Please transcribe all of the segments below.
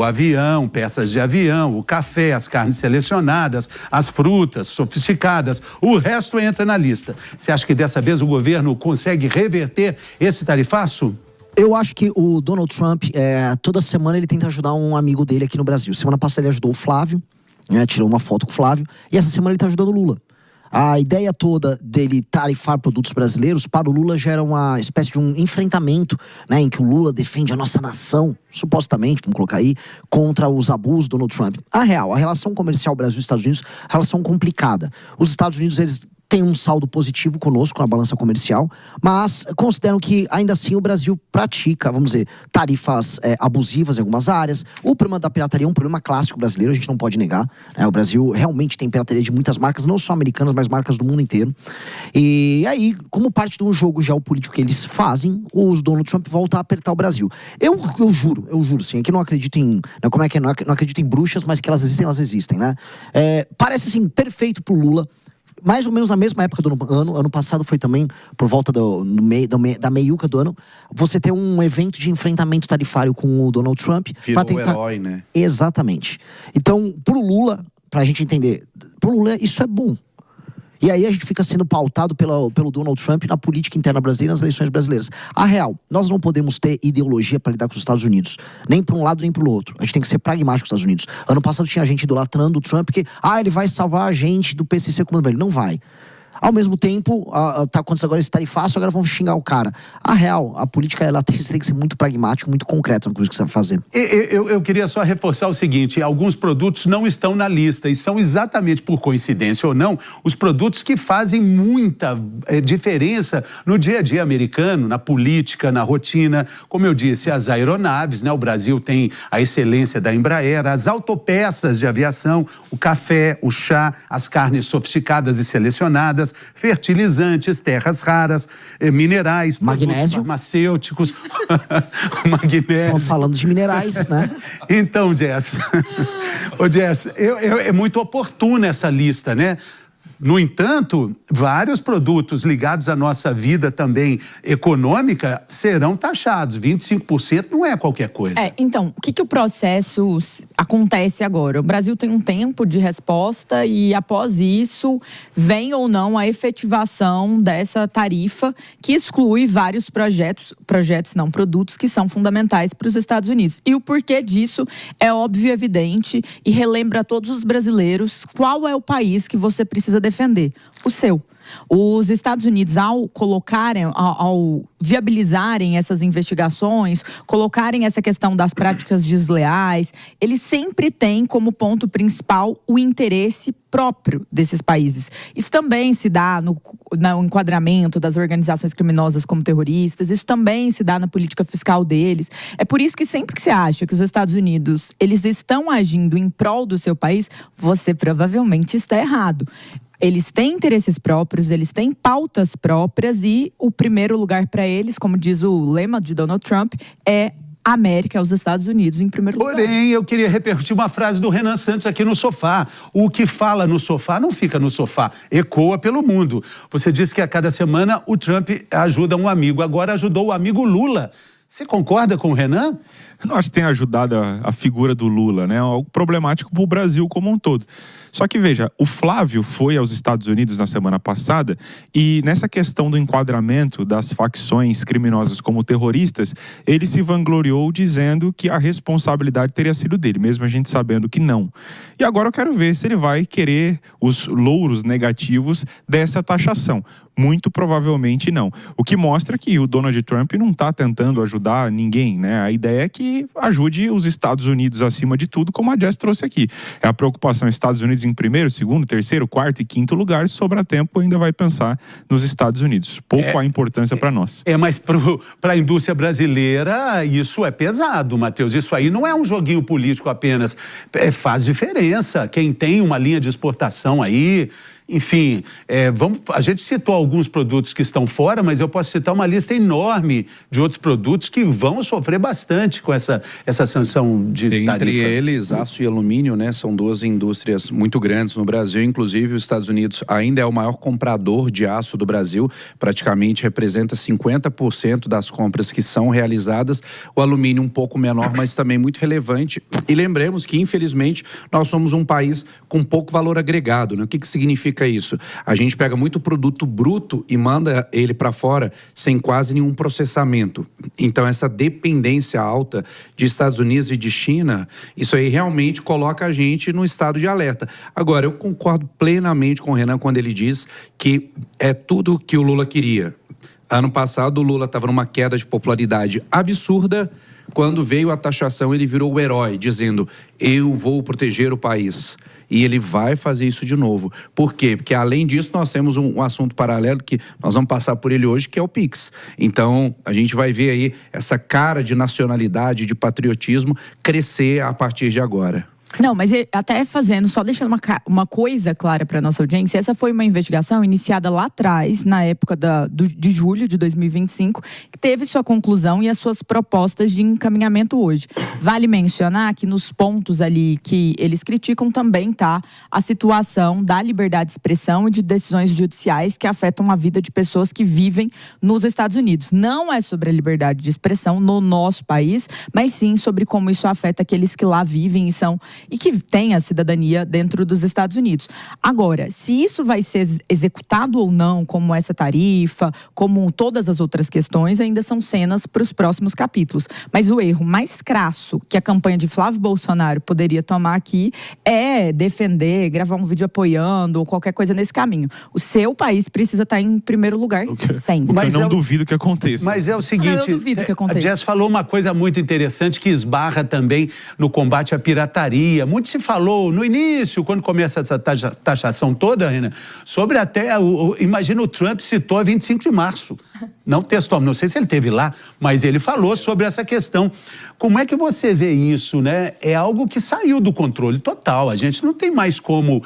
O avião, peças de avião, o café, as carnes selecionadas, as frutas sofisticadas, o resto entra na lista. Você acha que dessa vez o governo consegue reverter esse tarifaço? Eu acho que o Donald Trump, toda semana ele tenta ajudar um amigo dele aqui no Brasil. Semana passada ele ajudou o Flávio, tirou uma foto com o Flávio, e essa semana ele está ajudando o Lula. A ideia toda dele tarifar produtos brasileiros para o Lula gera uma espécie de um enfrentamento, em que o Lula defende a nossa nação, supostamente, vamos colocar aí, contra os abusos do Donald Trump. A relação comercial Brasil-Estados Unidos, relação complicada. Os Estados Unidos, eles têm um saldo positivo conosco na balança comercial, mas consideram que, ainda assim, o Brasil pratica, vamos dizer, tarifas abusivas em algumas áreas. O problema da pirataria é um problema clássico brasileiro, a gente não pode negar. O Brasil realmente tem pirataria de muitas marcas, não só americanas, mas marcas do mundo inteiro. E aí, como parte de um jogo geopolítico que eles fazem, os Donald Trump volta a apertar o Brasil. Eu juro, sim, é que não acredito em... Não acredito em bruxas, mas que elas existem, né? Parece, assim, perfeito pro Lula. Mais ou menos na mesma época do ano passado foi também, por volta da meiuca do ano, você ter um evento de enfrentamento tarifário com o Donald Trump. Virou um herói, né? Exatamente. Então, pro Lula, pra gente entender, pro Lula isso é bom. E aí a gente fica sendo pautado pelo Donald Trump na política interna brasileira e nas eleições brasileiras. A real, nós não podemos ter ideologia para lidar com os Estados Unidos. Nem para um lado, nem para o outro. A gente tem que ser pragmático com os Estados Unidos. Ano passado tinha gente idolatrando o Trump que, ele vai salvar a gente do PCC Comando Velho. Não vai. Ao mesmo tempo, tá acontecendo agora esse tarifaço, agora vamos xingar o cara. A real, a política, você tem que ser muito pragmático, muito concreto no que você vai fazer. Eu queria só reforçar o seguinte, alguns produtos não estão na lista e são exatamente, por coincidência ou não, os produtos que fazem muita diferença no dia a dia americano, na política, na rotina. Como eu disse, as aeronaves, né? O Brasil tem a excelência da Embraer, as autopeças de aviação, o café, o chá, as carnes sofisticadas e selecionadas, fertilizantes, terras raras, minerais, magnésio, farmacêuticos, magnésio. Estamos falando de minerais, né? Então, Jess, é muito oportuna essa lista, né? No entanto, vários produtos ligados à nossa vida também econômica serão taxados. 25% não é qualquer coisa. Então, o que o processo acontece agora? O Brasil tem um tempo de resposta e, após isso, vem ou não a efetivação dessa tarifa que exclui vários produtos que são fundamentais para os Estados Unidos. E o porquê disso é óbvio e evidente e relembra a todos os brasileiros qual é o país que você precisa defender, o seu. Os Estados Unidos, ao viabilizarem essas investigações, colocarem essa questão das práticas desleais, eles sempre têm como ponto principal o interesse próprio desses países. Isso também se dá no enquadramento das organizações criminosas como terroristas, isso também se dá na política fiscal deles. É por isso que sempre que você acha que os Estados Unidos eles estão agindo em prol do seu país, você provavelmente está errado. Eles têm interesses próprios, eles têm pautas próprias e o primeiro lugar para eles, como diz o lema de Donald Trump, é a América, os Estados Unidos em primeiro lugar. Porém, eu queria repercutir uma frase do Renan Santos aqui no Sofá. O que fala no sofá não fica no sofá, ecoa pelo mundo. Você disse que a cada semana o Trump ajuda um amigo, agora ajudou o amigo Lula. Você concorda com o Renan? Eu não acho que tenha ajudado a figura do Lula, né? É algo problemático para o Brasil como um todo. Só que, veja, o Flávio foi aos Estados Unidos na semana passada e nessa questão do enquadramento das facções criminosas como terroristas, ele se vangloriou dizendo que a responsabilidade teria sido dele, mesmo a gente sabendo que não. E agora eu quero ver se ele vai querer os louros negativos dessa taxação. Muito provavelmente não. O que mostra que o Donald Trump não está tentando ajudar ninguém, né? A ideia é que ajude os Estados Unidos acima de tudo, como a Jess trouxe aqui. É a preocupação Estados Unidos em primeiro, segundo, terceiro, quarto e quinto lugar. Se sobrar tempo, ainda vai pensar nos Estados Unidos. Pouco a importância para nós. Mas para a indústria brasileira, isso é pesado, Matheus. Isso aí não é um joguinho político apenas. Faz diferença. Quem tem uma linha de exportação aí... enfim, a gente citou alguns produtos que estão fora, mas eu posso citar uma lista enorme de outros produtos que vão sofrer bastante com essa sanção de tarifa. Entre eles, aço e alumínio, né, são duas indústrias muito grandes no Brasil. Inclusive, os Estados Unidos ainda é o maior comprador de aço do Brasil, praticamente representa 50% das compras que são realizadas. O alumínio um pouco menor, mas também muito relevante. E lembremos que, infelizmente, nós somos um país com pouco valor agregado, né? O que significa isso? A gente pega muito produto bruto e manda ele para fora sem quase nenhum processamento. Então, essa dependência alta de Estados Unidos e de China, isso aí realmente coloca a gente no estado de alerta. Agora, eu concordo plenamente com o Renan quando ele diz que é tudo que o Lula queria. Ano passado, o Lula estava numa queda de popularidade absurda. Quando veio a taxação, ele virou o herói, dizendo: eu vou proteger o país. E ele vai fazer isso de novo. Por quê? Porque, além disso, nós temos um assunto paralelo que nós vamos passar por ele hoje, que é o Pix. Então, a gente vai ver aí essa cara de nacionalidade, de patriotismo, crescer a partir de agora. Não, mas até fazendo, só deixando uma coisa clara para nossa audiência, essa foi uma investigação iniciada lá atrás, na época de julho de 2025, que teve sua conclusão e as suas propostas de encaminhamento hoje. Vale mencionar que nos pontos ali que eles criticam também tá a situação da liberdade de expressão e de decisões judiciais que afetam a vida de pessoas que vivem nos Estados Unidos. Não é sobre a liberdade de expressão no nosso país, mas sim sobre como isso afeta aqueles que lá vivem e que têm a cidadania dentro dos Estados Unidos. Agora, se isso vai ser executado ou não, como essa tarifa, como todas as outras questões, ainda são cenas para os próximos capítulos. Mas o erro mais crasso que a campanha de Flávio Bolsonaro poderia tomar aqui é defender, gravar um vídeo apoiando ou qualquer coisa nesse caminho. O seu país precisa estar em primeiro lugar sempre. Mas eu não duvido que aconteça. Mas é o seguinte, eu duvido que aconteça. A Jess falou uma coisa muito interessante que esbarra também no combate à pirataria. Muito se falou no início, quando começa essa taxação toda, Renan, sobre até, imagina, o Trump citou a 25 de março. Não textual, não sei se ele esteve lá, mas ele falou sobre essa questão. Como é que você vê isso, né? É algo que saiu do controle total. A gente não tem mais como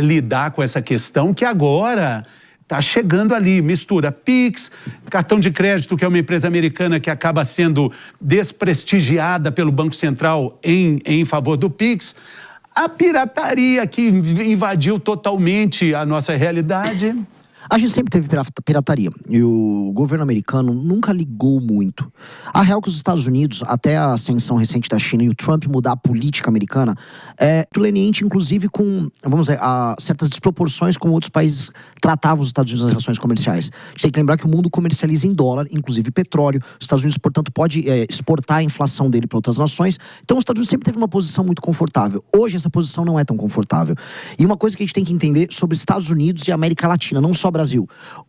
lidar com essa questão que agora está chegando ali, mistura Pix, cartão de crédito, que é uma empresa americana que acaba sendo desprestigiada pelo Banco Central em favor do Pix, a pirataria que invadiu totalmente a nossa realidade. A gente sempre teve pirataria e o governo americano nunca ligou muito. A real que os Estados Unidos, até a ascensão recente da China e o Trump mudar a política americana, é leniente, inclusive, com, vamos dizer, certas desproporções como outros países tratavam os Estados Unidos nas relações comerciais. A gente tem que lembrar que o mundo comercializa em dólar, inclusive petróleo. Os Estados Unidos, portanto, pode exportar a inflação dele para outras nações. Então, os Estados Unidos sempre teve uma posição muito confortável. Hoje, essa posição não é tão confortável. E uma coisa que a gente tem que entender sobre Estados Unidos e América Latina, não só Brasil.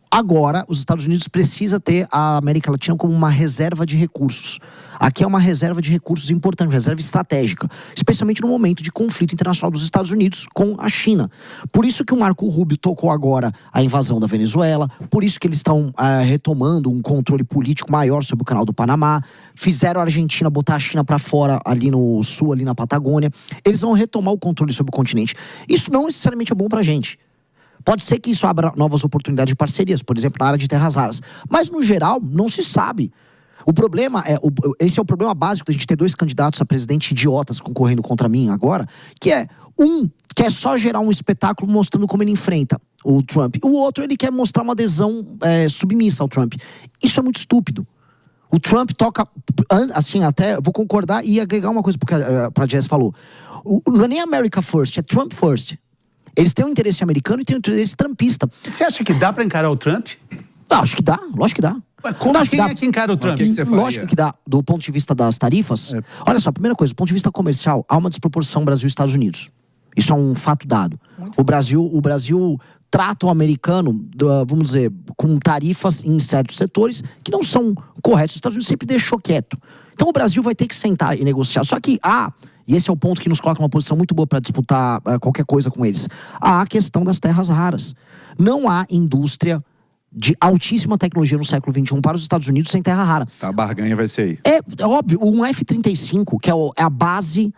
Agora, os Estados Unidos precisa ter a América Latina como uma reserva de recursos. Aqui é uma reserva de recursos importante, reserva estratégica, especialmente no momento de conflito internacional dos Estados Unidos com a China. Por isso que o Marco Rubio tocou agora a invasão da Venezuela, por isso que eles estão retomando um controle político maior sobre o canal do Panamá, fizeram a Argentina botar a China para fora ali no sul, ali na Patagônia. Eles vão retomar o controle sobre o continente. Isso não necessariamente é bom pra gente. Pode ser que isso abra novas oportunidades de parcerias, por exemplo, na área de terras raras. Mas, no geral, não se sabe. O problema esse é o problema básico da gente ter dois candidatos a presidente idiotas concorrendo contra mim agora, que é, quer só gerar um espetáculo mostrando como ele enfrenta o Trump. O outro, ele quer mostrar uma adesão submissa ao Trump. Isso é muito estúpido. O Trump toca, assim, até, vou concordar e agregar uma coisa para a Jess falou. Não é nem America First, é Trump First. Eles têm um interesse americano e têm um interesse trumpista. Você acha que dá para encarar o Trump? Acho que dá, lógico que dá. Mas quem é que encara o Trump? Que você faria? Lógico que dá, do ponto de vista das tarifas. Olha só, primeira coisa, do ponto de vista comercial, há uma desproporção Brasil e Estados Unidos. Isso é um fato dado. O Brasil trata o americano, vamos dizer, com tarifas em certos setores que não são corretos. Os Estados Unidos sempre deixou quieto. Então o Brasil vai ter que sentar e negociar. Só que e esse é o ponto que nos coloca numa posição muito boa para disputar qualquer coisa com eles, há a questão das terras raras. Não há indústria de altíssima tecnologia no século XXI para os Estados Unidos sem terra rara. Tá, a barganha vai ser aí. É óbvio, um F-35, que é a base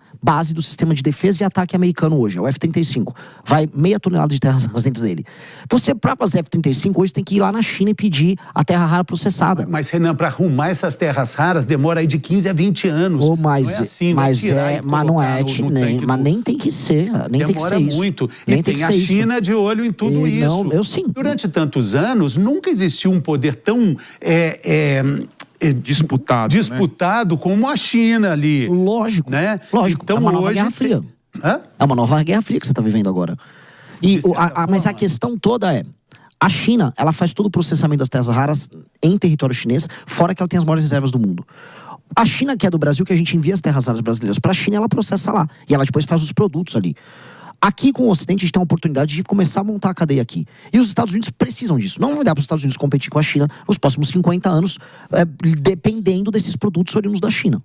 do sistema de defesa e ataque americano hoje, é o F-35. Vai meia tonelada de terras raras dentro dele. Você, pra fazer F-35, hoje tem que ir lá na China e pedir a terra rara processada. Mas, Renan, para arrumar essas terras raras, demora aí de 15 a 20 anos. Mas não é assim, mas não nem tem que ser. Nem tem que ser isso. Muito. Nem E tem que a ser China de olho em tudo E isso. não, eu sim. Durante tantos anos, nunca existiu um poder tão disputado como a China ali. Lógico. Né? Lógico. Então, é uma nova hoje Guerra Fria. Hã? É uma nova Guerra Fria que você está vivendo agora. Mas a questão toda é: a China, ela faz todo o processamento das terras raras em território chinês, fora que ela tem as maiores reservas do mundo. A China, que é do Brasil, que a gente envia as terras raras brasileiras para a China, ela processa lá. E ela depois faz os produtos ali. Aqui com o Ocidente a gente tem a oportunidade de começar a montar a cadeia aqui. E os Estados Unidos precisam disso. Não vai dar para os Estados Unidos competir com a China nos próximos 50 anos, dependendo desses produtos oriundos da China.